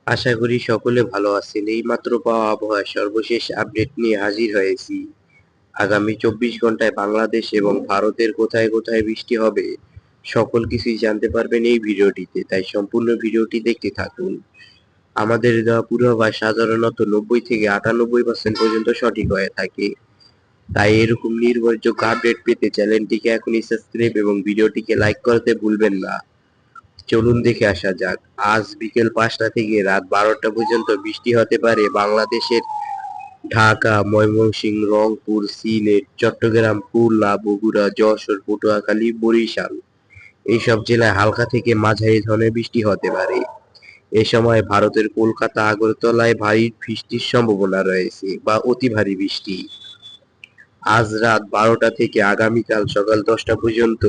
আশা করি সকলে ভালো আছেন। এইমাত্র পাওয়া আবহাওয়ার সর্বশেষ আপডেট নিয়ে হাজির হয়েছি। আগামী ২৪ ঘন্টায় বাংলাদেশ এবং ভারতের কোথায় কোথায় বৃষ্টি হবে সকল কিছুই জানতে পারবেন এই ভিডিওটিতে। তাই সম্পূর্ণ ভিডিওটি দেখতে থাকুন। আমাদের দেওয়া পূর্বাভাস সাধারণত ৯০ থেকে ৯৮% পর্যন্ত সঠিক হয়ে থাকে। তাই এরকম নির্ভরযোগ্য আপডেট পেতে চ্যানেলটিকে এখনই সাবস্ক্রাইব এবং ভিডিওটিকে লাইক করতে ভুলবেন না। চলুন দেখে আসা যাক। আজ বিকেল ৫টা থেকে রাত ১২টা পর্যন্ত বৃষ্টি হতে পারে বাংলাদেশের ঢাকা, ময়মনসিংহ, রংপুর, সিলেট, চট্টগ্রাম, খুলনা, বগুড়া, যশোর, পটুয়াখালী, বরিশাল এইসব জেলায় হালকা থেকে মাঝারি ধরনের বৃষ্টি হতে পারে। এ সময় ভারতের কলকাতা, আগরতলায় ভারী বৃষ্টির সম্ভাবনা রয়েছে বা অতি ভারী বৃষ্টি। আজ রাত ১২টা থেকে আগামীকাল সকাল ১০টা পর্যন্ত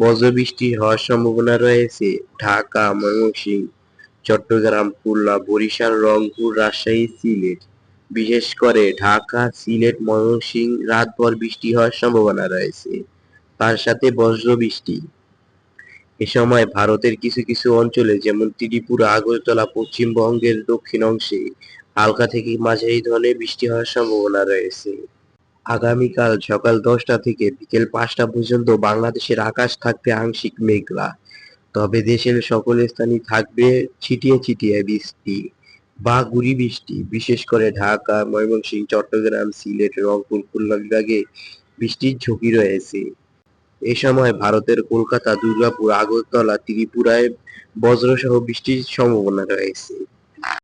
বজ্রবৃষ্টি হওয়ার সম্ভাবনা রয়েছে ঢাকা, ময়মনসিংহ, চট্টগ্রাম, খুলনা, বরিশাল, রংপুর, রাজশাহী, সিলেট। বিশেষ করে ঢাকা, সিলেট, ময়মনসিংহ রাতভর বৃষ্টি হওয়ার সম্ভাবনা রয়েছে, তার সাথে বজ্রবৃষ্টি। এ সময় ভারতের কিছু কিছু অঞ্চলে যেমন ত্রিপুরা, আগরতলা, পশ্চিমবঙ্গের দক্ষিণ অংশে হালকা থেকে মাঝারি ধরনের বৃষ্টি হওয়ার সম্ভাবনা রয়েছে। আগামীকাল সকাল ১০টা থেকে বিকেল ৫টা পর্যন্ত বাংলাদেশের আকাশ থাকবে আংশিক মেঘলা, তবে দেশের সকল স্থানেই থাকবে ছিটিয়ে ছিটিয়ে বৃষ্টি বা গুঁড়ি বৃষ্টি। বিশেষ করে ঢাকা, ময়মনসিংহ, চট্টগ্রাম, সিলেট, রংপুর, খুলনা বিভাগে বৃষ্টির ঝুঁকি রয়েছে। এ সময় ভারতের কলকাতা, দুর্গাপুর, আগরতলা, ত্রিপুরায় বজ্রসহ বৃষ্টির সম্ভাবনা রয়েছে।